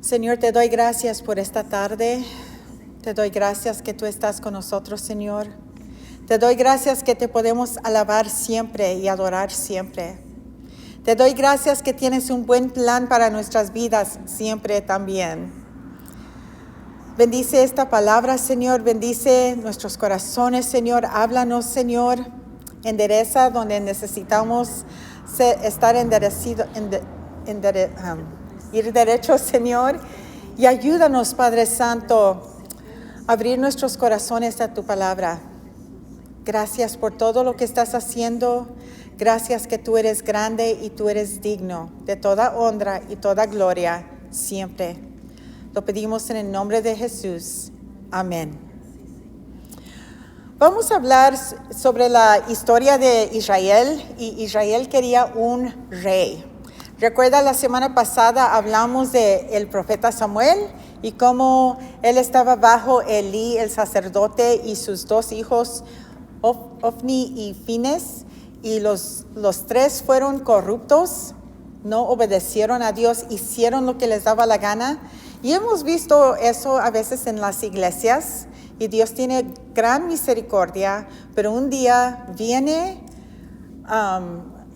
Señor, te doy gracias por esta tarde. Te doy gracias que tú estás con nosotros, Señor. Te doy gracias que te podemos alabar siempre y adorar siempre. Te doy gracias que tienes un buen plan para nuestras vidas siempre también. Bendice esta palabra, Señor. Bendice nuestros corazones, Señor. Háblanos, Señor. Endereza donde necesitamos estar ir derecho, Señor. Y ayúdanos, Padre Santo, a abrir nuestros corazones a tu palabra. Gracias por todo lo que estás haciendo. Gracias que tú eres grande y tú eres digno de toda honra y toda gloria siempre. Lo pedimos en el nombre de Jesús. Amén. Vamos a hablar sobre la historia de Israel, y Israel quería un rey. Recuerda, la semana pasada hablamos del profeta Samuel y cómo él estaba bajo Elí, el sacerdote, y sus dos hijos, Ofni y Fines, y los tres fueron corruptos, no obedecieron a Dios, hicieron lo que les daba la gana. Y hemos visto eso a veces en las iglesias, y Dios tiene gran misericordia, pero un día viene,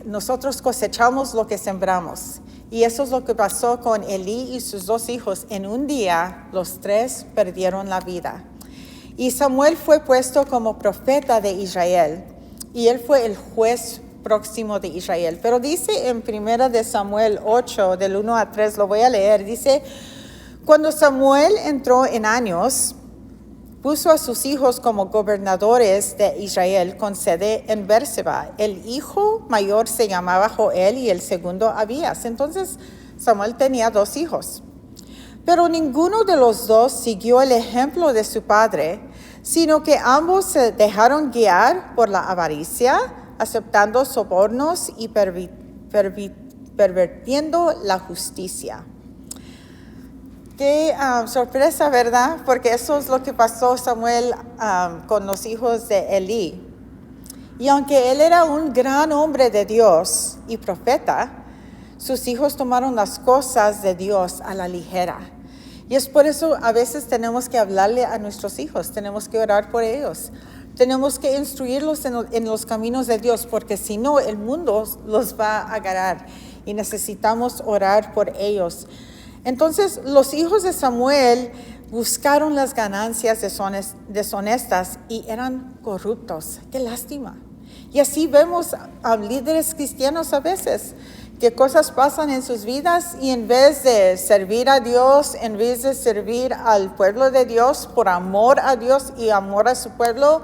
nosotros cosechamos lo que sembramos. Y eso es lo que pasó con Elí y sus dos hijos. En un día, los tres perdieron la vida. Y Samuel fue puesto como profeta de Israel, y él fue el juez próximo de Israel. Pero dice en 1 de Samuel 8, del 1 a 3, lo voy a leer, dice: cuando Samuel entró en años, puso a sus hijos como gobernadores de Israel con sede en Bérseba. El hijo mayor se llamaba Joel y el segundo Abías. Entonces Samuel tenía dos hijos. Pero ninguno de los dos siguió el ejemplo de su padre, sino que ambos se dejaron guiar por la avaricia, aceptando sobornos y pervirtiendo la justicia. Qué sorpresa, ¿verdad? Porque eso es lo que pasó Samuel con los hijos de Elí. Y aunque él era un gran hombre de Dios y profeta, sus hijos tomaron las cosas de Dios a la ligera. Y es por eso a veces tenemos que hablarle a nuestros hijos, tenemos que orar por ellos, tenemos que instruirlos en los caminos de Dios, porque si no, el mundo los va a agarrar y necesitamos orar por ellos. Entonces, los hijos de Samuel buscaron las ganancias deshonestas y eran corruptos. ¡Qué lástima! Y así vemos a líderes cristianos a veces, que cosas pasan en sus vidas y en vez de servir a Dios, en vez de servir al pueblo de Dios por amor a Dios y amor a su pueblo,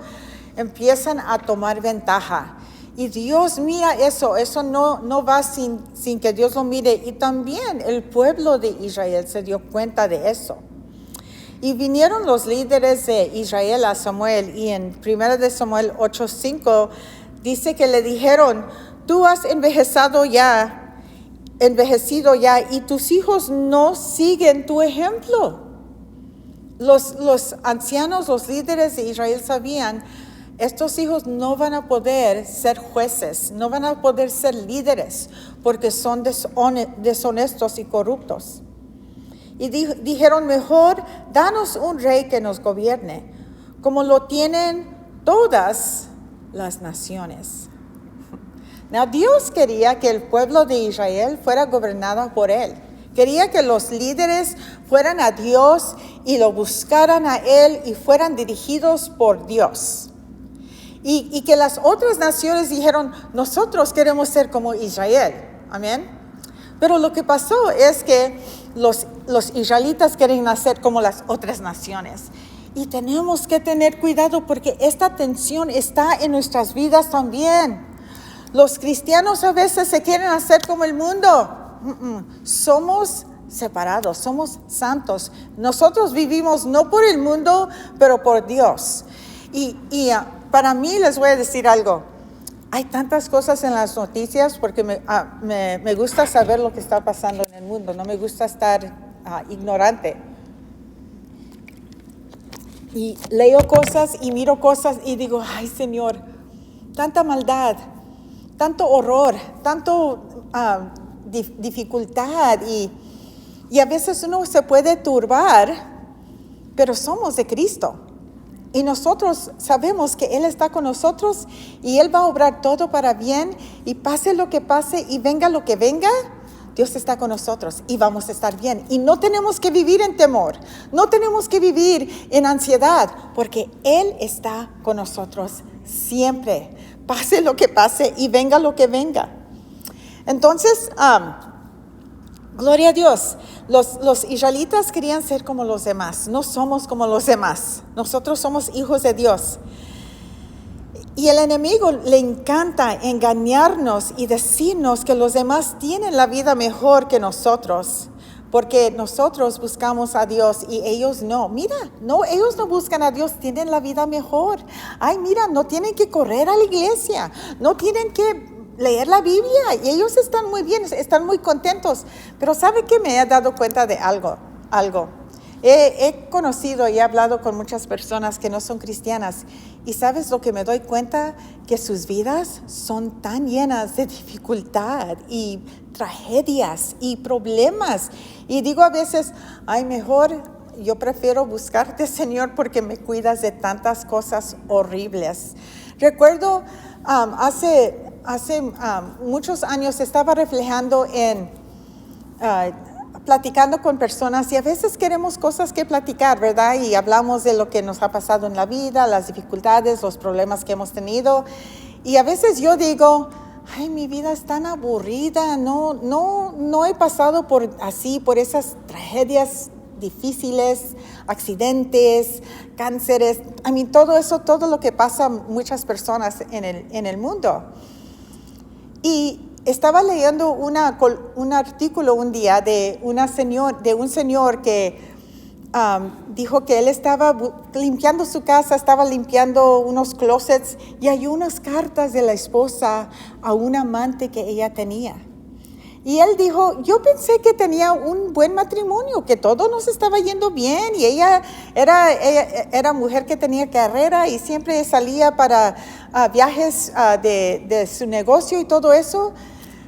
empiezan a tomar ventaja. Y Dios mira eso no va sin que Dios lo mire. Y también el pueblo de Israel se dio cuenta de eso. Y vinieron los líderes de Israel a Samuel, y en 1 de Samuel 8:5 dice que le dijeron: tú has envejecido ya, y tus hijos no siguen tu ejemplo. Los ancianos, los líderes de Israel sabían: estos hijos no van a poder ser jueces, no van a poder ser líderes, porque son deshonestos y corruptos. Y dijeron: mejor danos un rey que nos gobierne, como lo tienen todas las naciones. Now, Dios quería que el pueblo de Israel fuera gobernado por él. Quería que los líderes fueran a Dios y lo buscaran a él y fueran dirigidos por Dios. Y que las otras naciones dijeron: nosotros queremos ser como Israel. Amén. Pero lo que pasó es que los israelitas quieren ser como las otras naciones. Y tenemos que tener cuidado, porque esta tensión está en nuestras vidas también. Los cristianos a veces se quieren hacer como el mundo. Somos separados, somos santos. Nosotros vivimos no por el mundo, pero por Dios. Y para mí, les voy a decir algo. Hay tantas cosas en las noticias, porque me gusta saber lo que está pasando en el mundo. No me gusta estar ignorante. Y leo cosas y miro cosas y digo: ay, Señor, tanta maldad, tanto horror, tanto dificultad. Y Y a veces uno se puede turbar, pero somos de Cristo. Y nosotros sabemos que Él está con nosotros y Él va a obrar todo para bien. Y pase lo que pase y venga lo que venga, Dios está con nosotros y vamos a estar bien. Y no tenemos que vivir en temor, no tenemos que vivir en ansiedad, porque Él está con nosotros siempre. Pase lo que pase y venga lo que venga. Entonces, gloria a Dios. Los israelitas querían ser como los demás. No somos como los demás. Nosotros somos hijos de Dios. Y el enemigo le encanta engañarnos y decirnos que los demás tienen la vida mejor que nosotros. Porque nosotros buscamos a Dios y ellos no. Mira, no, ellos no buscan a Dios, tienen la vida mejor. Ay, mira, no tienen que correr a la iglesia. No tienen que leer la Biblia y ellos están muy bien, están muy contentos. Pero ¿sabe qué? Me he dado cuenta de algo. He conocido y he hablado con muchas personas que no son cristianas y ¿sabes lo que me doy cuenta? Que sus vidas son tan llenas de dificultad y tragedias y problemas. Y digo a veces, ay, mejor yo prefiero buscarte, Señor, porque me cuidas de tantas cosas horribles. Recuerdo hace muchos años estaba reflejando platicando con personas y a veces queremos cosas que platicar, ¿verdad? Y hablamos de lo que nos ha pasado en la vida, las dificultades, los problemas que hemos tenido. Y a veces yo digo, ay, mi vida es tan aburrida, no he pasado por esas tragedias difíciles, accidentes, cánceres, todo lo que pasa a muchas personas en el mundo. Y estaba leyendo un artículo un día de un señor que dijo que él estaba limpiando su casa, estaba limpiando unos closets y hay unas cartas de la esposa a un amante que ella tenía. Y él dijo, yo pensé que tenía un buen matrimonio, que todo nos estaba yendo bien y ella era mujer que tenía carrera y siempre salía para viajes de su negocio y todo eso.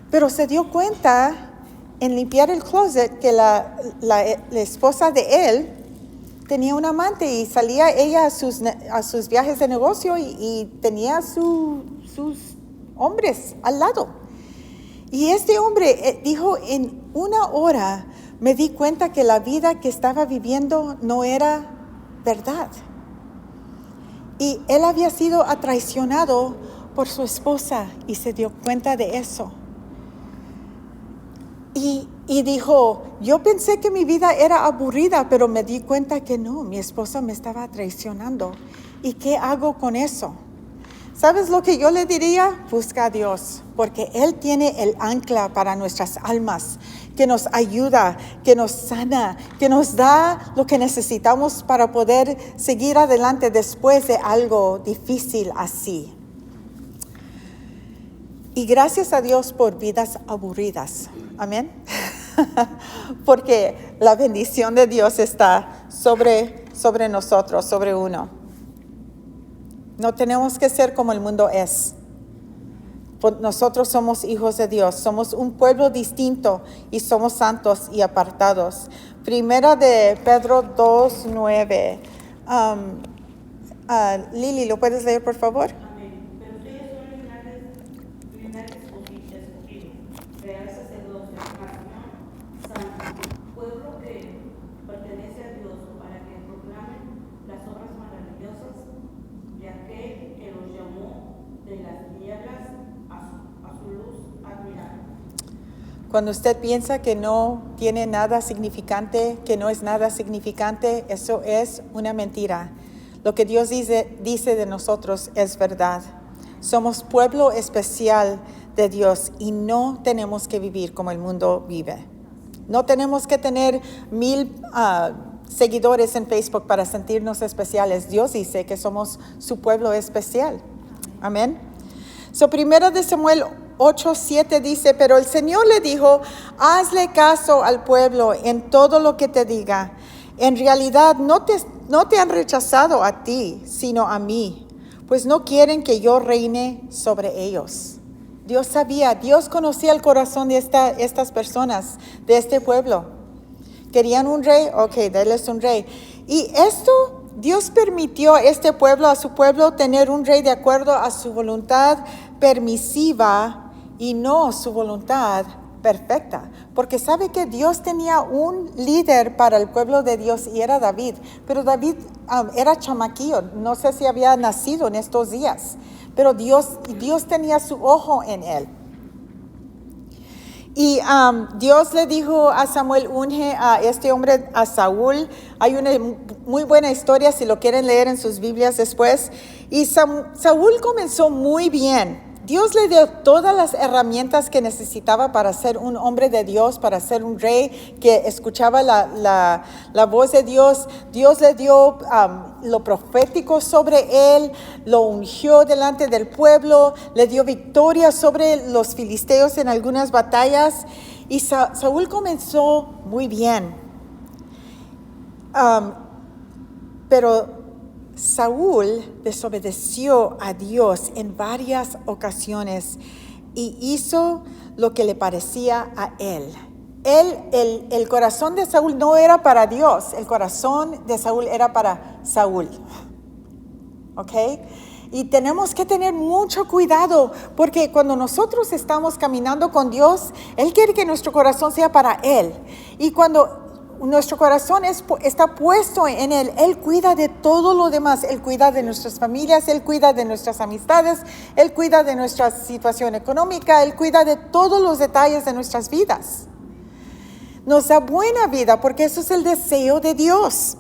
Pero se dio cuenta en limpiar el closet que la esposa de él tenía un amante y salía ella a sus viajes de negocio y tenía sus hombres al lado. Y este hombre dijo, en una hora me di cuenta que la vida que estaba viviendo no era verdad. Y él había sido traicionado por su esposa y se dio cuenta de eso. Y dijo, yo pensé que mi vida era aburrida, pero me di cuenta que no, mi esposa me estaba traicionando. ¿Y qué hago con eso? ¿Sabes lo que yo le diría? Busca a Dios, porque Él tiene el ancla para nuestras almas, que nos ayuda, que nos sana, que nos da lo que necesitamos para poder seguir adelante después de algo difícil así. Y gracias a Dios por vidas aburridas. Amén. Porque la bendición de Dios está sobre nosotros, sobre uno. No tenemos que ser como el mundo es. Nosotros somos hijos de Dios, somos un pueblo distinto y somos santos y apartados. Primera de Pedro 2:9. Lili, ¿lo puedes leer, por favor? Cuando usted piensa que no tiene nada significante, que no es nada significante, eso es una mentira. Lo que Dios dice de nosotros es verdad. Somos pueblo especial de Dios y no tenemos que vivir como el mundo vive. No tenemos que tener 1000 seguidores en Facebook para sentirnos especiales. Dios dice que somos su pueblo especial. Amén. Primera de Samuel 8:7 dice, pero el Señor le dijo, hazle caso al pueblo en todo lo que te diga. En realidad no te han rechazado a ti, sino a mí, pues no quieren que yo reine sobre ellos. Dios conocía el corazón de estas personas, de este pueblo. ¿Querían un rey? Ok, denles un rey. Y esto, Dios permitió a este pueblo, a su pueblo, tener un rey de acuerdo a su voluntad permisiva y no su voluntad perfecta. Porque sabe que Dios tenía un líder para el pueblo de Dios y era David. Pero David era chamaquillo, no sé si había nacido en estos días. Pero Dios tenía su ojo en él. Y Dios le dijo a Samuel, unge a este hombre, a Saúl. Hay una muy buena historia, si lo quieren leer en sus Biblias después. Y Saúl comenzó muy bien. Dios le dio todas las herramientas que necesitaba para ser un hombre de Dios, para ser un rey que escuchaba la voz de Dios. Dios le dio lo profético sobre él, lo ungió delante del pueblo, le dio victoria sobre los filisteos en algunas batallas. Y Saúl comenzó muy bien. Pero Saúl desobedeció a Dios en varias ocasiones y hizo lo que le parecía a él. El corazón de Saúl no era para Dios, el corazón de Saúl era para Saúl. ¿Ok? Y tenemos que tener mucho cuidado porque cuando nosotros estamos caminando con Dios, Él quiere que nuestro corazón sea para Él. Y cuando nuestro corazón está puesto en Él, Él cuida de todo lo demás. Él cuida de nuestras familias, Él cuida de nuestras amistades, Él cuida de nuestra situación económica, Él cuida de todos los detalles de nuestras vidas. Nos da buena vida porque eso es el deseo de Dios.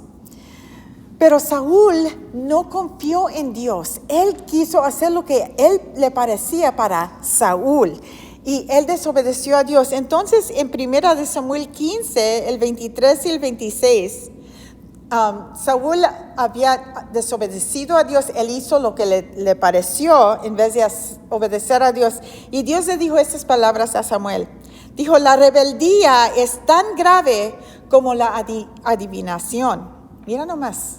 Pero Saúl no confió en Dios. Él quiso hacer lo que él le parecía para Saúl. Y él desobedeció a Dios. Entonces, en 1 Samuel 15, el 23 y el 26, Saúl había desobedecido a Dios. Él hizo lo que le pareció en vez de obedecer a Dios. Y Dios le dijo estas palabras a Samuel. Dijo, la rebeldía es tan grave como la adivinación. Mira nomás.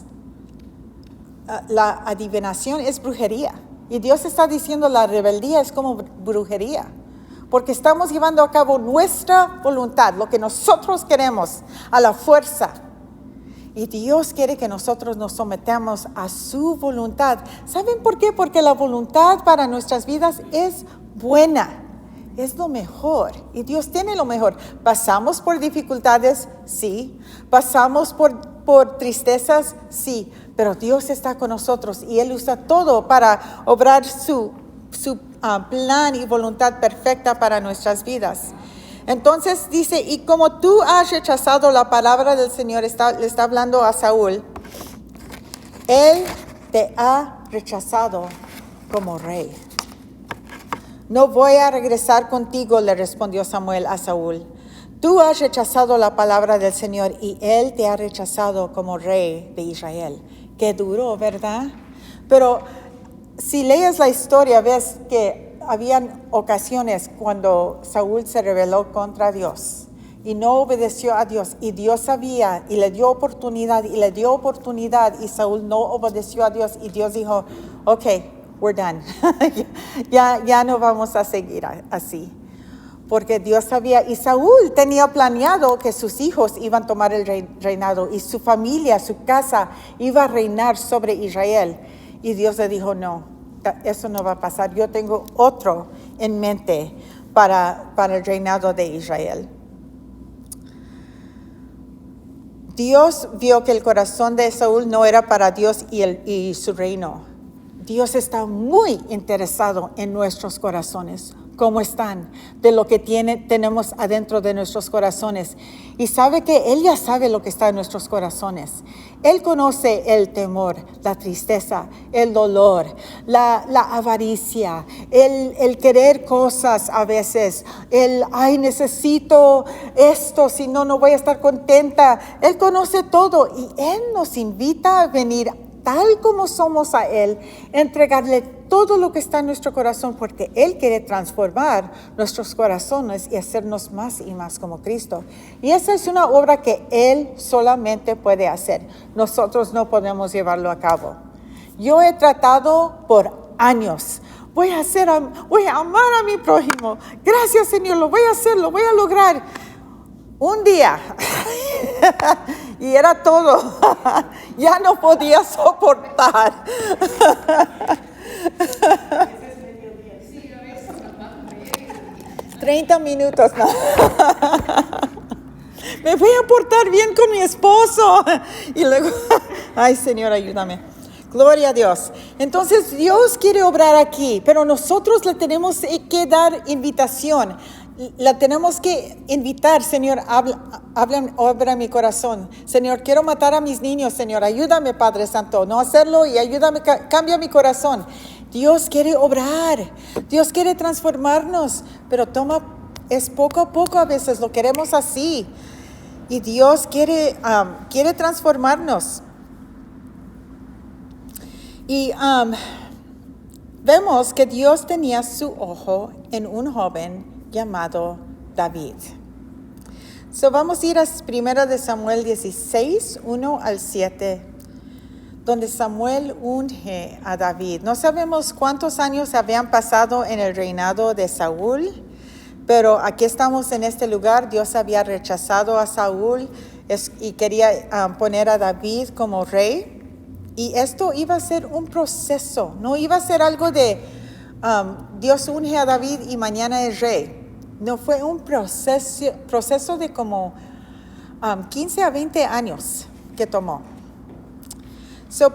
La adivinación es brujería. Y Dios está diciendo la rebeldía es como brujería. Porque estamos llevando a cabo nuestra voluntad, lo que nosotros queremos, a la fuerza. Y Dios quiere que nosotros nos sometamos a su voluntad. ¿Saben por qué? Porque la voluntad para nuestras vidas es buena. Es lo mejor. Y Dios tiene lo mejor. ¿Pasamos por dificultades? Sí. ¿Pasamos por tristezas? Sí. Pero Dios está con nosotros y Él usa todo para obrar su plan y voluntad perfecta para nuestras vidas. Entonces dice, y como tú has rechazado la palabra del Señor, le está hablando a Saúl, Él te ha rechazado como rey. No voy a regresar contigo, le respondió Samuel a Saúl. Tú has rechazado la palabra del Señor y Él te ha rechazado como rey de Israel. Qué duro, ¿verdad? Pero si lees la historia, ves que habían ocasiones cuando Saúl se rebeló contra Dios y no obedeció a Dios. Y Dios sabía y le dio oportunidad y Saúl no obedeció a Dios. Y Dios dijo, ok, we're done. ya no vamos a seguir así. Porque Dios sabía, y Saúl tenía planeado que sus hijos iban a tomar el reinado y su familia, su casa iba a reinar sobre Israel. Y Dios le dijo, no, eso no va a pasar. Yo tengo otro en mente para el reinado de Israel. Dios vio que el corazón de Saúl no era para Dios y su reino. Dios está muy interesado en nuestros corazones. ¿Cómo están? De lo que tenemos adentro de nuestros corazones. Y sabe que Él ya sabe lo que está en nuestros corazones. Él conoce el temor, la tristeza, el dolor, la avaricia, el querer cosas a veces. Ay, necesito esto, si no, no voy a estar contenta. Él conoce todo y Él nos invita a venir tal como somos a Él, entregarle todo lo que está en nuestro corazón, porque Él quiere transformar nuestros corazones y hacernos más y más como Cristo. Y esa es una obra que Él solamente puede hacer. Nosotros no podemos llevarlo a cabo. Yo he tratado por años. Voy a amar a mi prójimo. Gracias, Señor, lo voy a hacer, lo voy a lograr. Un día y era todo. Ya no podía soportar. 30 minutos, no. Me voy a portar bien con mi esposo. Y luego, ay, Señor, ayúdame. Gloria a Dios. Entonces, Dios quiere obrar aquí, pero nosotros le tenemos que dar invitación. La tenemos que invitar, Señor, obra en mi corazón. Señor, quiero matar a mis niños, Señor, ayúdame, Padre Santo, no hacerlo y ayúdame, cambia mi corazón. Dios quiere obrar, Dios quiere transformarnos, pero es poco a poco, a veces lo queremos así. Y Dios quiere transformarnos. Y vemos que Dios tenía su ojo en un joven llamado David. Vamos a ir a 1 Samuel 16, 1 al 7, donde Samuel unge a David. No sabemos cuántos años habían pasado en el reinado de Saúl, pero aquí estamos en este lugar. Dios había rechazado a Saúl y quería poner a David como rey. Y esto iba a ser un proceso, no iba a ser algo de Dios unge a David y mañana es rey. No, fue un proceso de como 15 a 20 años que tomó.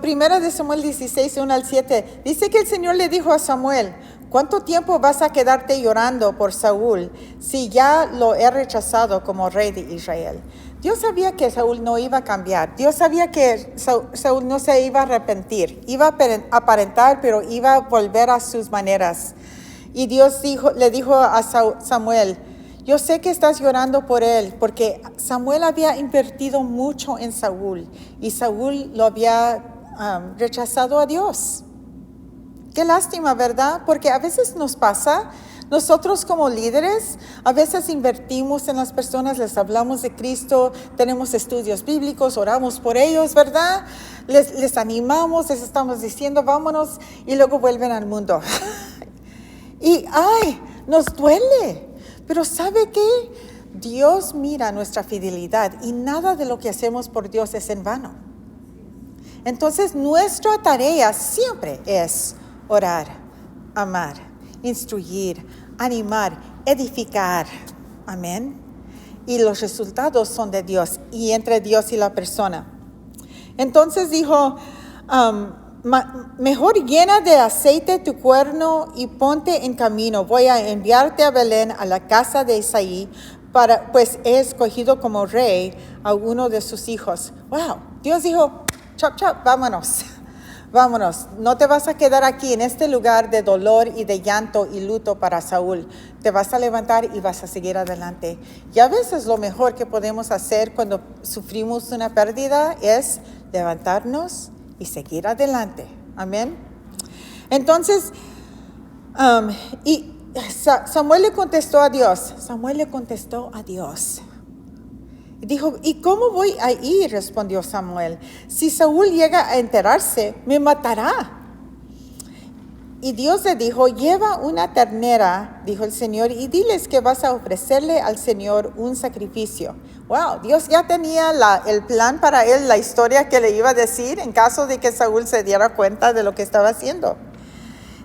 Primera de Samuel 16, 1 al 7, dice que el Señor le dijo a Samuel: ¿cuánto tiempo vas a quedarte llorando por Saúl si ya lo he rechazado como rey de Israel? Dios sabía que Saúl no iba a cambiar. Dios sabía que Saúl no se iba a arrepentir. Iba a aparentar, pero iba a volver a sus maneras. Y Dios le dijo a Samuel: yo sé que estás llorando por él, porque Samuel había invertido mucho en Saúl y Saúl lo había rechazado a Dios. Qué lástima, ¿verdad? Porque a veces nos pasa. Nosotros como líderes a veces invertimos en las personas, les hablamos de Cristo, tenemos estudios bíblicos, oramos por ellos, ¿verdad? Les animamos, les estamos diciendo vámonos y luego vuelven al mundo. Y nos duele. Pero ¿sabe qué? Dios mira nuestra fidelidad y nada de lo que hacemos por Dios es en vano. Entonces nuestra tarea siempre es orar, amar, instruir, animar, edificar. Amén. Y los resultados son de Dios y entre Dios y la persona. Entonces dijo: mejor llena de aceite tu cuerno y ponte en camino. Voy a enviarte a Belén, a la casa de Isaí, pues he escogido como rey a uno de sus hijos. Wow, Dios dijo: chop, chop, vámonos. Vámonos, no te vas a quedar aquí en este lugar de dolor y de llanto y luto para Saúl. Te vas a levantar y vas a seguir adelante. Y a veces lo mejor que podemos hacer cuando sufrimos una pérdida es levantarnos y seguir adelante. Amén. Entonces, Samuel le contestó a Dios. Dijo: ¿y cómo voy a ir? Respondió Samuel. Si Saúl llega a enterarse, me matará. Y Dios le dijo: lleva una ternera, dijo el Señor, y diles que vas a ofrecerle al Señor un sacrificio. Wow, Dios ya tenía el plan para él, la historia que le iba a decir en caso de que Saúl se diera cuenta de lo que estaba haciendo.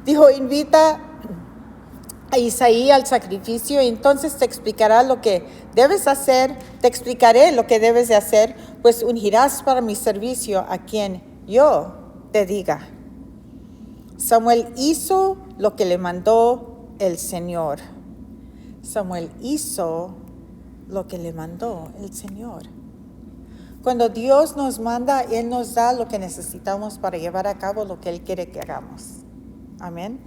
Dijo: invita a Isaí al sacrificio, y entonces te explicará lo que debes hacer, te explicaré lo que debes de hacer, pues ungirás para mi servicio a quien yo te diga. Samuel hizo lo que le mandó el Señor. Samuel hizo lo que le mandó el Señor. Cuando Dios nos manda, Él nos da lo que necesitamos para llevar a cabo lo que Él quiere que hagamos. Amén.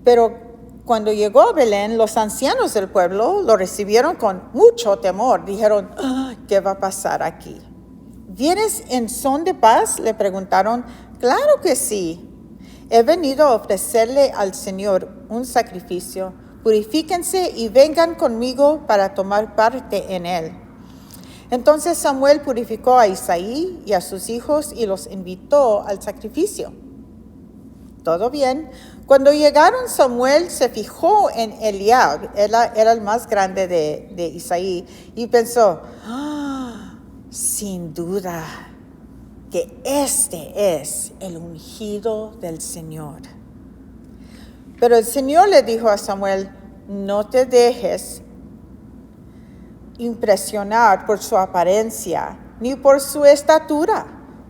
Pero cuando llegó a Belén, los ancianos del pueblo lo recibieron con mucho temor. Dijeron: ¿qué va a pasar aquí? ¿Vienes en son de paz?, le preguntaron. Claro que sí. He venido a ofrecerle al Señor un sacrificio. Purifíquense y vengan conmigo para tomar parte en él. Entonces Samuel purificó a Isaí y a sus hijos y los invitó al sacrificio. todo bien. Cuando llegaron, Samuel se fijó en Eliab, era el más grande de Isaí, y pensó, sin duda que este es el ungido del Señor. Pero el Señor le dijo a Samuel, no te dejes impresionar por su apariencia, ni por su estatura,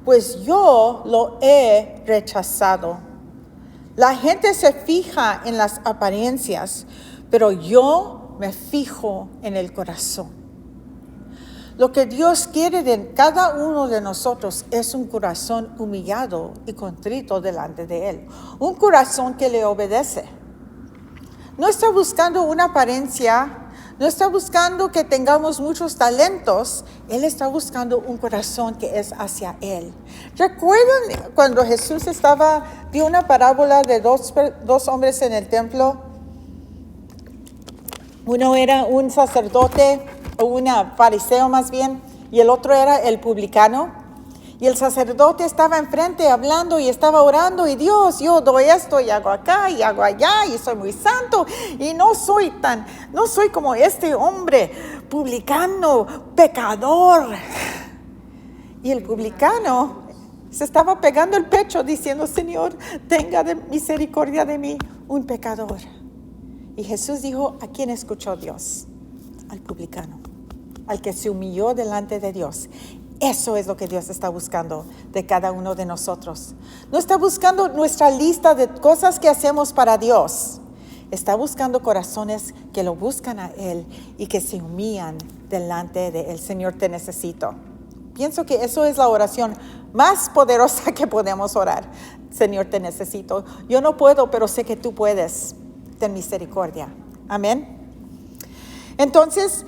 pues yo lo he rechazado. La gente se fija en las apariencias, pero yo me fijo en el corazón. Lo que Dios quiere de cada uno de nosotros es un corazón humillado y contrito delante de Él. Un corazón que le obedece. No está buscando una apariencia, no está buscando que tengamos muchos talentos. Él está buscando un corazón que es hacia Él. ¿Recuerdan cuando Jesús dio una parábola de dos hombres en el templo? Uno era un sacerdote, o un fariseo más bien, y el otro era el publicano. Y el sacerdote estaba enfrente hablando y estaba orando, y Dios, yo doy esto y hago acá y hago allá y soy muy santo y no soy como este hombre publicano, pecador. Y el publicano se estaba pegando el pecho diciendo, Señor, tenga misericordia de mí, un pecador. Y Jesús dijo, ¿a quién escuchó Dios? Al publicano, al que se humilló delante de Dios. Eso es lo que Dios está buscando de cada uno de nosotros. No está buscando nuestra lista de cosas que hacemos para Dios. Está buscando corazones que lo buscan a Él y que se humillan delante de Él. Señor, te necesito. Pienso que eso es la oración más poderosa que podemos orar. Señor, te necesito. Yo no puedo, pero sé que tú puedes. Ten misericordia. Amén. Entonces,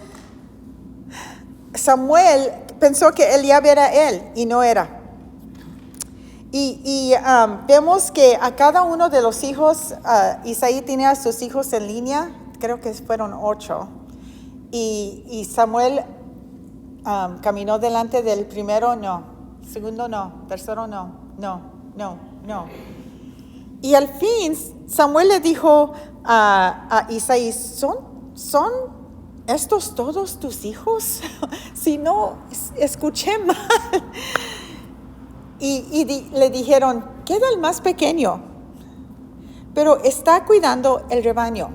Samuel pensó que Eliab era él y no era. Y vemos que a cada uno de los hijos, Isaí tenía a sus hijos en línea, creo que fueron 8. Y Samuel caminó delante del primero, no. Segundo, no. Tercero, no. Y al fin, Samuel le dijo a Isaí, ¿son estos todos tus hijos? Si no, escuché mal. Y le dijeron, queda el más pequeño, pero está cuidando el rebaño.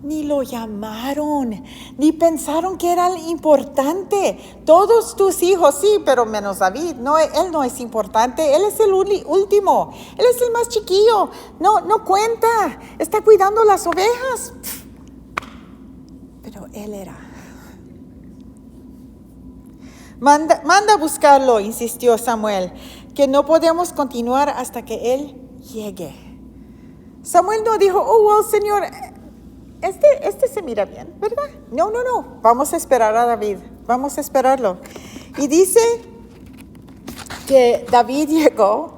Ni lo llamaron, ni pensaron que era importante. Todos tus hijos, sí, pero menos David. No, él no es importante, él es el último, él es el más chiquillo. No cuenta, está cuidando las ovejas. Pero él era. Manda a buscarlo, insistió Samuel, que no podemos continuar hasta que él llegue. Samuel no dijo, well, Señor, este se mira bien, ¿verdad? No, vamos a esperar a David, vamos a esperarlo. Y dice que David llegó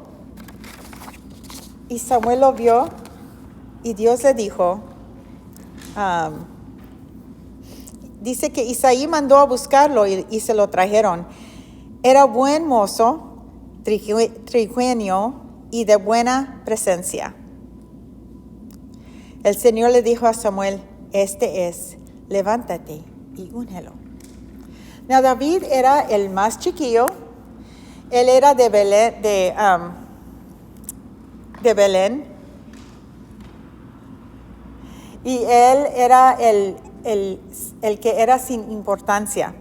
y Samuel lo vio y Dios le dijo, dice que Isaí mandó a buscarlo y se lo trajeron. Era buen mozo, trigueño y de buena presencia. El Señor le dijo a Samuel, este es, levántate y úngelo. Now, David era el más chiquillo. Él era de Belén. Y él era el que era sin importancia.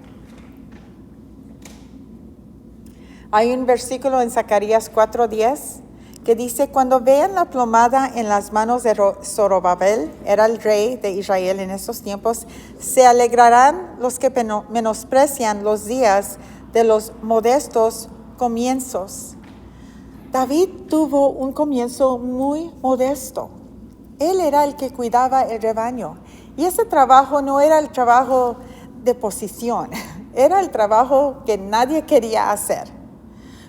Hay un versículo en Zacarías 4:10 que dice, cuando vean la plomada en las manos de Zorobabel, era el rey de Israel en esos tiempos, se alegrarán los que menosprecian los días de los modestos comienzos. David tuvo un comienzo muy modesto. Él era el que cuidaba el rebaño. Y ese trabajo no era el trabajo de posición, era el trabajo que nadie quería hacer.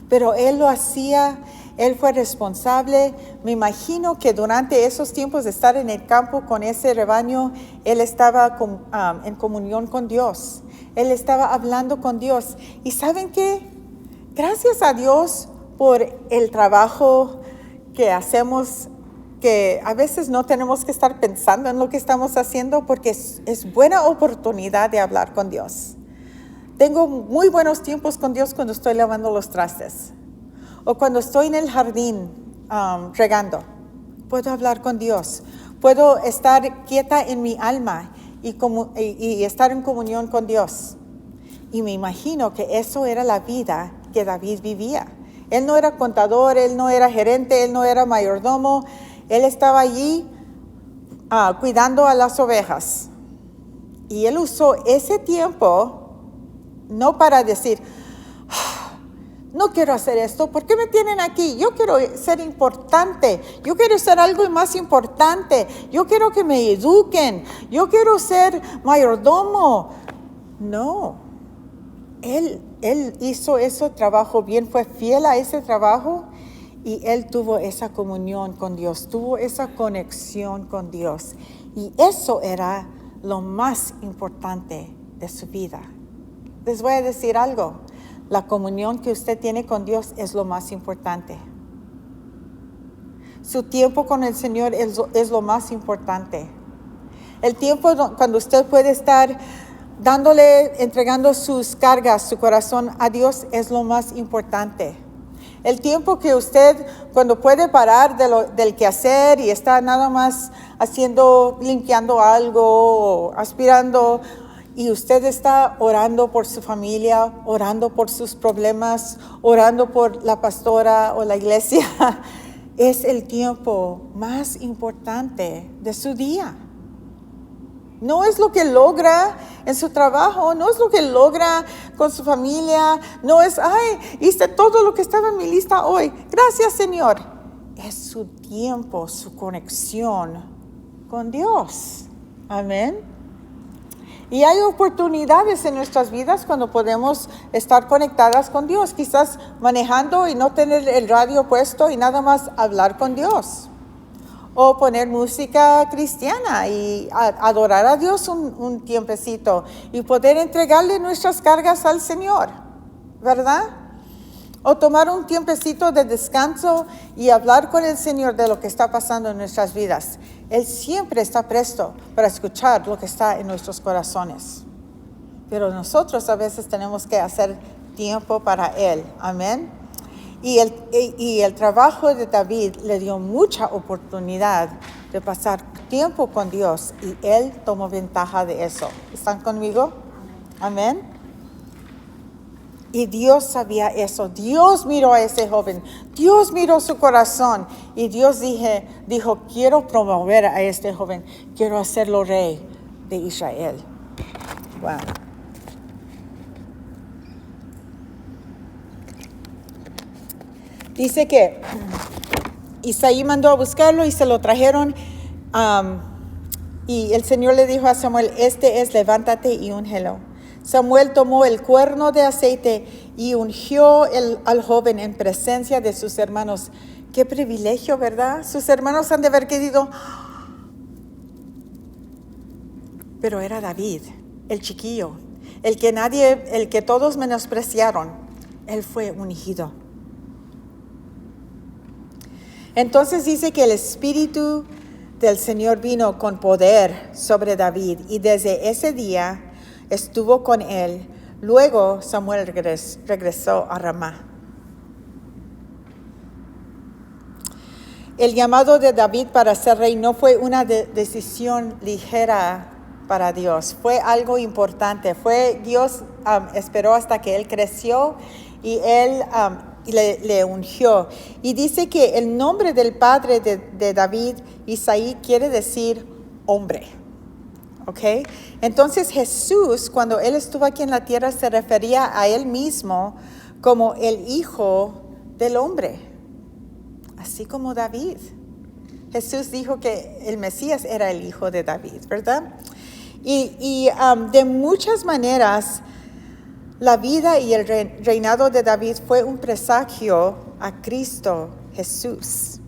Pero él lo hacía, él fue responsable. Me imagino que durante esos tiempos de estar en el campo con ese rebaño, él estaba en comunión con Dios. Él estaba hablando con Dios. ¿Y saben qué? Gracias a Dios por el trabajo que hacemos que a veces no tenemos que estar pensando en lo que estamos haciendo porque es buena oportunidad de hablar con Dios. Tengo muy buenos tiempos con Dios cuando estoy lavando los trastes o cuando estoy en el jardín regando. Puedo hablar con Dios. Puedo estar quieta en mi alma y estar en comunión con Dios. Y me imagino que eso era la vida que David vivía. Él no era contador, él no era gerente, él no era mayordomo. Él estaba allí cuidando a las ovejas. Y él usó ese tiempo no para decir, no quiero hacer esto, ¿por qué me tienen aquí? Yo quiero ser importante, yo quiero ser algo más importante, yo quiero que me eduquen, yo quiero ser mayordomo. No, él hizo ese trabajo bien, fue fiel a ese trabajo y él tuvo esa comunión con Dios, tuvo esa conexión con Dios. Y eso era lo más importante de su vida. Les voy a decir algo. La comunión que usted tiene con Dios es lo más importante. Su tiempo con el Señor es lo más importante. El tiempo cuando usted puede estar entregando sus cargas, su corazón a Dios es lo más importante. El tiempo que usted, cuando puede parar del quehacer y está nada más limpiando algo, o aspirando, y usted está orando por su familia, orando por sus problemas, orando por la pastora o la iglesia, es el tiempo más importante de su día. No es lo que logra en su trabajo, no es lo que logra con su familia, no es, hice todo lo que estaba en mi lista hoy. Gracias, Señor. Es su tiempo, su conexión con Dios. Amén. Y hay oportunidades en nuestras vidas cuando podemos estar conectadas con Dios. Quizás manejando y no tener el radio puesto y nada más hablar con Dios. O poner música cristiana y adorar a Dios un tiempecito. Y poder entregarle nuestras cargas al Señor. ¿Verdad? O tomar un tiempecito de descanso y hablar con el Señor de lo que está pasando en nuestras vidas. Él siempre está presto para escuchar lo que está en nuestros corazones. Pero nosotros a veces tenemos que hacer tiempo para Él. Amén. Y el trabajo de David le dio mucha oportunidad de pasar tiempo con Dios y Él tomó ventaja de eso. ¿Están conmigo? Amén. Y Dios sabía eso. Dios miró a ese joven. Dios miró su corazón. Y Dios dijo, quiero promover a este joven. Quiero hacerlo rey de Israel. Wow. Dice que Isaí mandó a buscarlo y se lo trajeron. Y el Señor le dijo a Samuel, levántate y úngelo. Samuel tomó el cuerno de aceite y ungió al joven en presencia de sus hermanos. Qué privilegio, ¿verdad? Sus hermanos han de haber querido. Pero era David, el chiquillo, el que todos menospreciaron. Él fue ungido. Entonces dice que el Espíritu del Señor vino con poder sobre David y desde ese día estuvo con él. Luego Samuel regresó a Ramá. El llamado de David para ser rey no fue una decisión ligera para Dios. Fue algo importante. Dios esperó hasta que él creció y él le ungió. Y dice que el nombre del padre de David, Isaí, quiere decir hombre. Okay. Entonces Jesús, cuando él estuvo aquí en la tierra, se refería a él mismo como el hijo del hombre, así como David. Jesús dijo que el Mesías era el hijo de David, ¿verdad? Y de muchas maneras, la vida y el reinado de David fue un presagio a Cristo Jesús.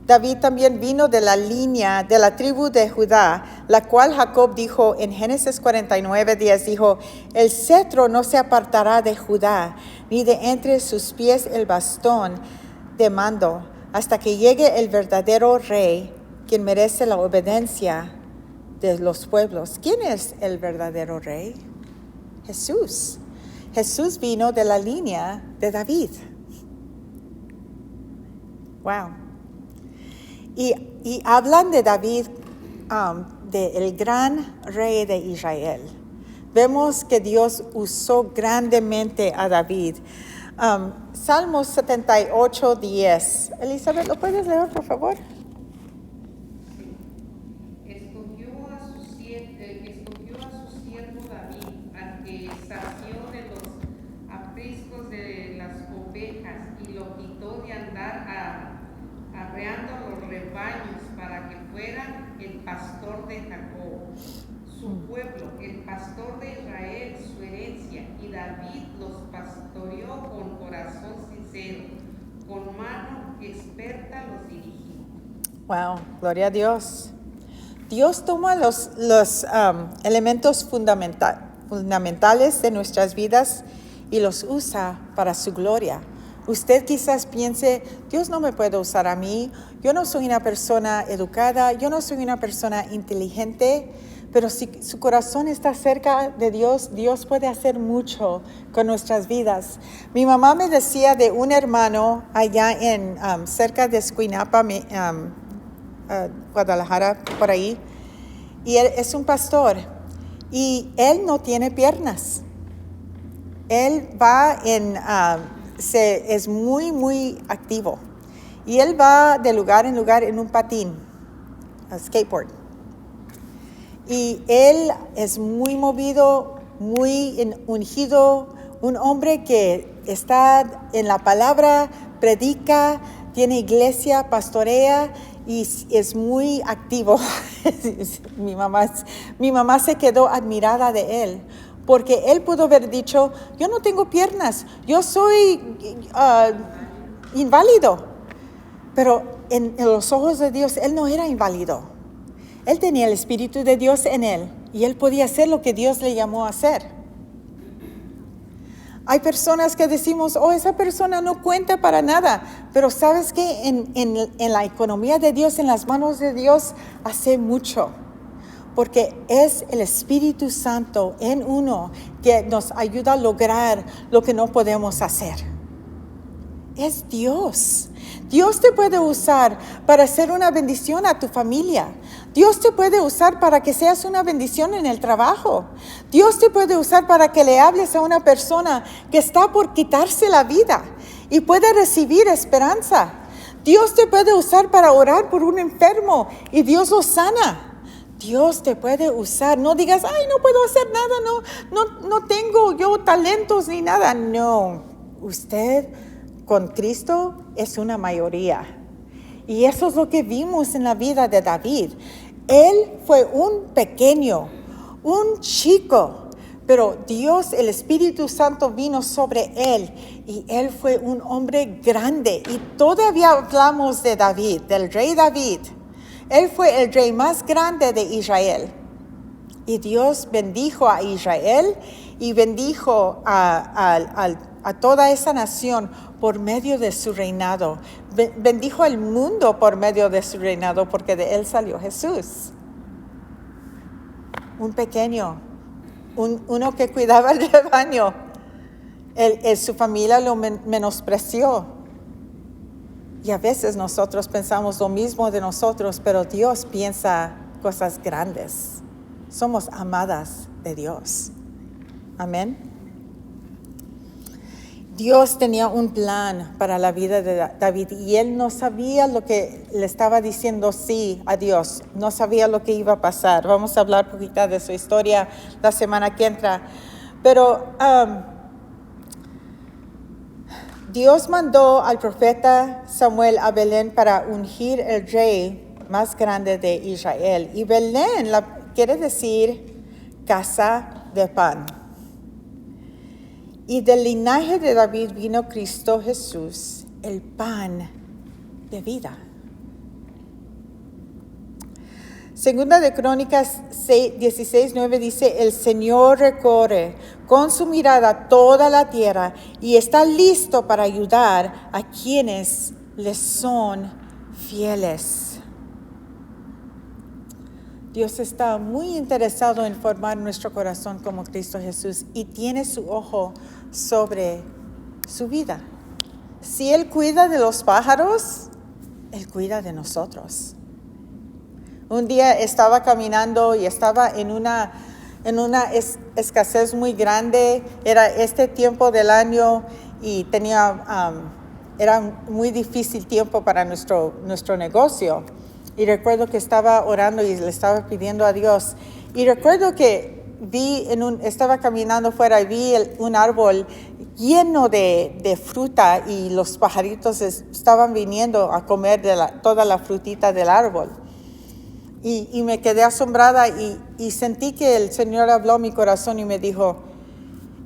David también vino de la línea de la tribu de Judá, la cual Jacob dijo en Génesis 49:10, dijo, el cetro no se apartará de Judá, ni de entre sus pies el bastón de mando, hasta que llegue el verdadero rey, quien merece la obediencia de los pueblos. ¿Quién es el verdadero rey? Jesús. Jesús vino de la línea de David. Wow. Y hablan de David, del gran rey de Israel. Vemos que Dios usó grandemente a David. Salmos 78, 10. Elizabeth, ¿lo puedes leer, por favor? Escogió a su siervo David, al que sació de los apriscos de las ovejas y lo quitó de andar arreando los rebaños para que fuera el pastor de Jacob, su pueblo, el pastor de Israel, su herencia. Y David los pastoreó con corazón sincero, con mano experta los dirigió. Wow, gloria a Dios. Dios toma los elementos fundamentales de nuestras vidas y los usa para su gloria. Usted quizás piense, Dios no me puede usar a mí, yo no soy una persona educada, yo no soy una persona inteligente, pero si su corazón está cerca de Dios, Dios puede hacer mucho con nuestras vidas. Mi mamá me decía de un hermano allá en cerca de Escuinapa, Guadalajara, por ahí, y él es un pastor, y él no tiene piernas. Él va es muy, muy activo. Y él va de lugar en lugar en un patín, a skateboard. Y él es muy movido, muy ungido, un hombre que está en la palabra, predica, tiene iglesia, pastorea y es muy activo. Mi mamá se quedó admirada de él. Porque él pudo haber dicho, yo no tengo piernas, yo soy inválido. Pero en los ojos de Dios, él no era inválido. Él tenía el Espíritu de Dios en él y él podía hacer lo que Dios le llamó a hacer. Hay personas que decimos, esa persona no cuenta para nada. Pero ¿sabes qué? En la economía de Dios, en las manos de Dios, hace mucho. Porque es el Espíritu Santo en uno que nos ayuda a lograr lo que no podemos hacer. Es Dios. Dios te puede usar para hacer una bendición a tu familia. Dios te puede usar para que seas una bendición en el trabajo. Dios te puede usar para que le hables a una persona que está por quitarse la vida y puede recibir esperanza. Dios te puede usar para orar por un enfermo y Dios lo sana. Dios te puede usar. No digas, no puedo hacer nada, no tengo yo talentos ni nada. No, usted con Cristo es una mayoría. Y eso es lo que vimos en la vida de David. Él fue un pequeño, un chico, pero Dios, el Espíritu Santo vino sobre él y él fue un hombre grande. Y todavía hablamos de David, del rey David. Él fue el rey más grande de Israel. Y Dios bendijo a Israel y bendijo a toda esa nación por medio de su reinado. Bendijo al mundo por medio de su reinado porque de él salió Jesús. Un pequeño, uno que cuidaba el rebaño. Su familia lo menospreció. Y a veces nosotros pensamos lo mismo de nosotros, pero Dios piensa cosas grandes. Somos amadas de Dios. Amén. Dios tenía un plan para la vida de David y él no sabía lo que le estaba diciendo sí a Dios. No sabía lo que iba a pasar. Vamos a hablar un poquito de su historia la semana que entra. Pero Dios mandó al profeta Samuel a Belén para ungir el rey más grande de Israel. Y Belén quiere decir casa de pan. Y del linaje de David vino Cristo Jesús, el pan de vida. Segunda de Crónicas 16:9 dice, el Señor recorre con su mirada toda la tierra y está listo para ayudar a quienes les son fieles. Dios está muy interesado en formar nuestro corazón como Cristo Jesús y tiene su ojo sobre su vida. Si Él cuida de los pájaros, Él cuida de nosotros. Un día estaba caminando y estaba en una escasez muy grande. Era este tiempo del año y era muy difícil tiempo para nuestro negocio. Y recuerdo que estaba orando y le estaba pidiendo a Dios. Y recuerdo que estaba caminando fuera y vi un árbol lleno de fruta y los pajaritos estaban viniendo a comer toda la frutita del árbol. Y me quedé asombrada y sentí que el Señor habló a mi corazón y me dijo,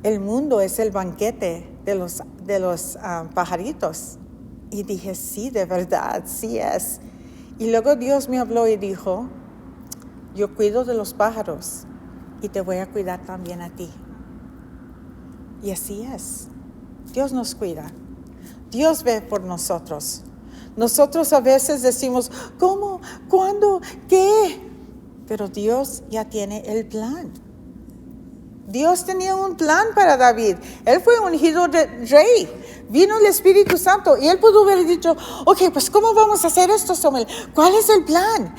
el mundo es el banquete de los pajaritos. Y dije, sí, de verdad, sí es. Y luego Dios me habló y dijo, yo cuido de los pájaros y te voy a cuidar también a ti. Y así es. Dios nos cuida. Dios ve por nosotros. Nosotros a veces decimos, ¿cómo? ¿Cuándo? ¿Qué? Pero Dios ya tiene el plan. Dios tenía un plan para David. Él fue ungido rey. Vino el Espíritu Santo y él pudo haber dicho, ok, pues ¿cómo vamos a hacer esto, Samuel? ¿Cuál es el plan?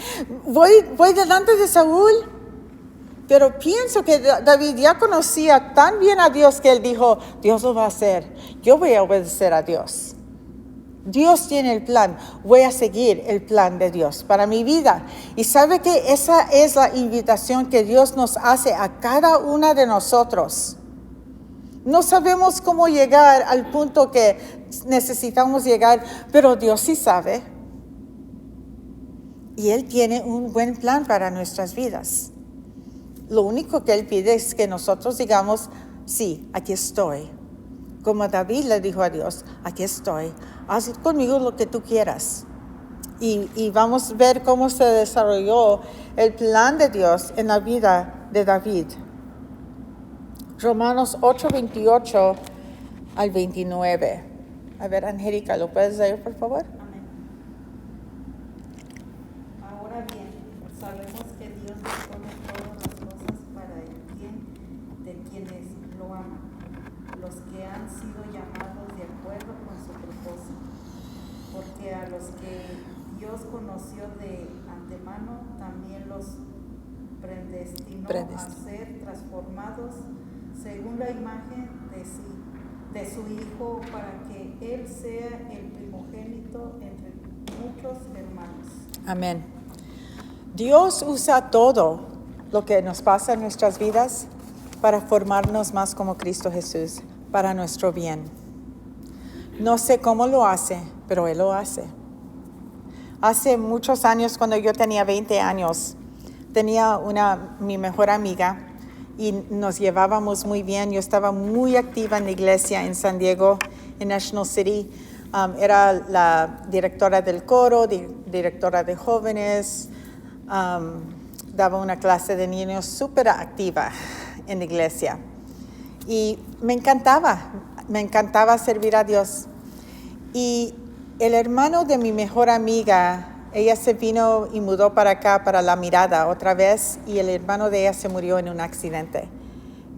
¿Voy delante de Saúl? Pero pienso que David ya conocía tan bien a Dios que él dijo, Dios lo va a hacer. Yo voy a obedecer a Dios. Dios tiene el plan. Voy a seguir el plan de Dios para mi vida. Y sabe que esa es la invitación que Dios nos hace a cada una de nosotros. No sabemos cómo llegar al punto que necesitamos llegar, pero Dios sí sabe. Y Él tiene un buen plan para nuestras vidas. Lo único que Él pide es que nosotros digamos, sí, aquí estoy. Como David le dijo a Dios, aquí estoy, haz conmigo lo que tú quieras. Y vamos a ver cómo se desarrolló el plan de Dios en la vida de David. Romanos 8, 28 al 29. A ver, Angélica, ¿lo puedes leer, por favor? Amén. Ahora bien, sabemos que Dios dispone todas las cosas para el bien de quienes lo aman, los que han sido llamados de acuerdo con su propósito. Porque a los que Dios conoció de antemano, también los predestinó a ser transformados según la imagen de su Hijo, para que Él sea el primogénito entre muchos hermanos. Amén. Dios usa todo lo que nos pasa en nuestras vidas para formarnos más como Cristo Jesús, para nuestro bien. No sé cómo lo hace, pero Él lo hace. Hace muchos años, cuando yo tenía 20 años, tenía mi mejor amiga y nos llevábamos muy bien. Yo estaba muy activa en la iglesia en San Diego, en National City. Era la directora del coro, directora de jóvenes. Daba una clase de niños súper activa en la iglesia. Y me encantaba servir a Dios. Y el hermano de mi mejor amiga, ella se vino y mudó para acá, para La Mirada otra vez, y el hermano de ella se murió en un accidente.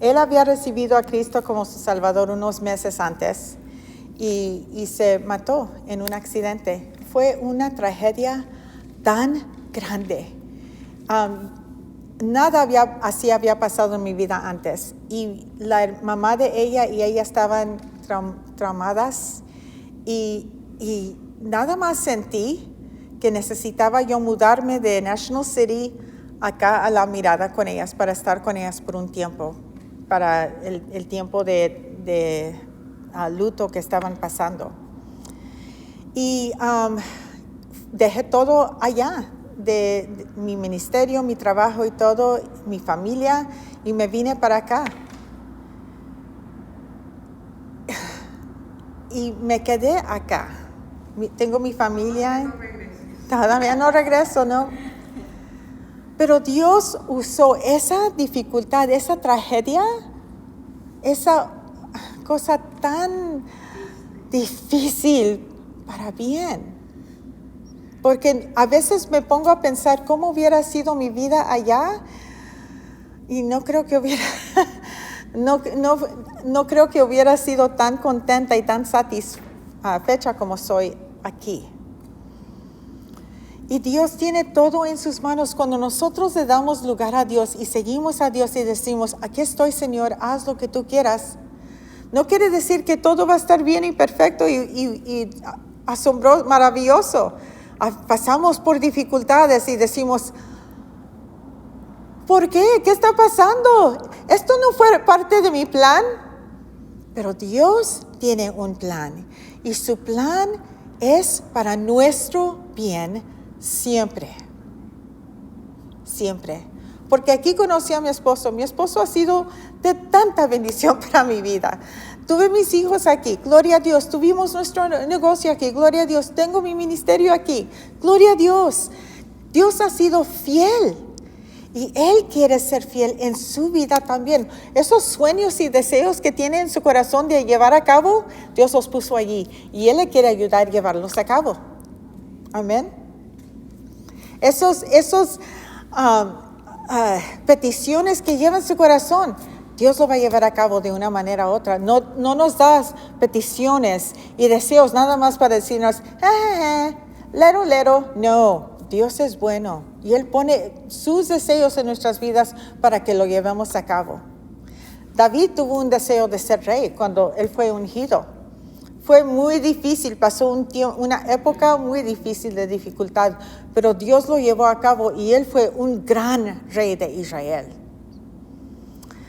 Él había recibido a Cristo como su Salvador unos meses antes y se mató en un accidente. Fue una tragedia tan grande. Nada así había pasado en mi vida antes. Y la mamá de ella y ella estaban traumadas y nada más sentí que necesitaba yo mudarme de National City acá a La Mirada con ellas para estar con ellas por un tiempo, para el tiempo de luto que estaban pasando. Y dejé todo allá, de mi ministerio, mi trabajo y todo, mi familia, y me vine para acá. Y me quedé acá. Tengo mi familia. Todavía no regreso, ¿no? Pero Dios usó esa dificultad, esa tragedia, esa cosa tan difícil para bien. Porque a veces me pongo a pensar cómo hubiera sido mi vida allá y no creo que hubiera, no creo que hubiera sido tan contenta y tan satisfecha como soy aquí. Y Dios tiene todo en sus manos. Cuando nosotros le damos lugar a Dios y seguimos a Dios y decimos, aquí estoy, Señor, haz lo que tú quieras. No quiere decir que todo va a estar bien y perfecto y asombroso, maravilloso. Pasamos por dificultades y decimos, ¿por qué? ¿Qué está pasando? Esto no fue parte de mi plan. Pero Dios tiene un plan y su plan es para nuestro bien siempre. Siempre. Porque aquí conocí a mi esposo. Mi esposo ha sido de tanta bendición para mi vida. Tuve mis hijos aquí, gloria a Dios. Tuvimos nuestro negocio aquí, gloria a Dios. Tengo mi ministerio aquí, gloria a Dios. Dios ha sido fiel. Y Él quiere ser fiel en su vida también. Esos sueños y deseos que tiene en su corazón de llevar a cabo, Dios los puso allí. Y Él le quiere ayudar a llevarlos a cabo. Amén. Esos peticiones que lleva en su corazón, Dios lo va a llevar a cabo de una manera u otra. No nos das peticiones y deseos nada más para decirnos, lero. No, Dios es bueno y Él pone sus deseos en nuestras vidas para que lo llevemos a cabo. David tuvo un deseo de ser rey cuando él fue ungido. Fue muy difícil, pasó una época muy difícil de dificultad, pero Dios lo llevó a cabo y él fue un gran rey de Israel.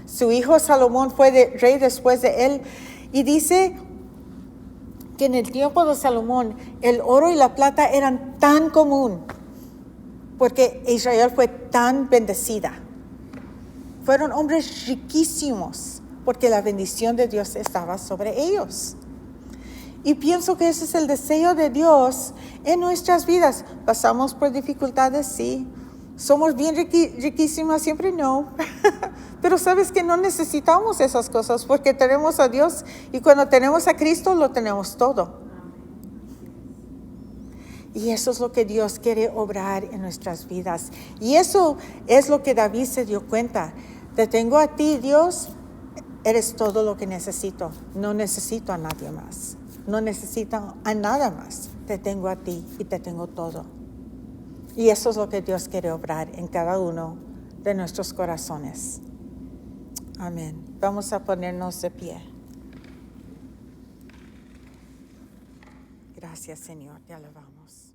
Su hijo Salomón fue rey después de él y dice que en el tiempo de Salomón el oro y la plata eran tan común porque Israel fue tan bendecida. Fueron hombres riquísimos porque la bendición de Dios estaba sobre ellos. Y pienso que ese es el deseo de Dios en nuestras vidas. Pasamos por dificultades, sí. Somos bien riquísimas, siempre no. Pero sabes que no necesitamos esas cosas porque tenemos a Dios y cuando tenemos a Cristo lo tenemos todo. Y eso es lo que Dios quiere obrar en nuestras vidas. Y eso es lo que David se dio cuenta. Te tengo a ti, Dios, eres todo lo que necesito. No necesito a nadie más. No necesito a nada más. Te tengo a ti y te tengo todo. Y eso es lo que Dios quiere obrar en cada uno de nuestros corazones. Amén. Vamos a ponernos de pie. Gracias, Señor. Te alabamos.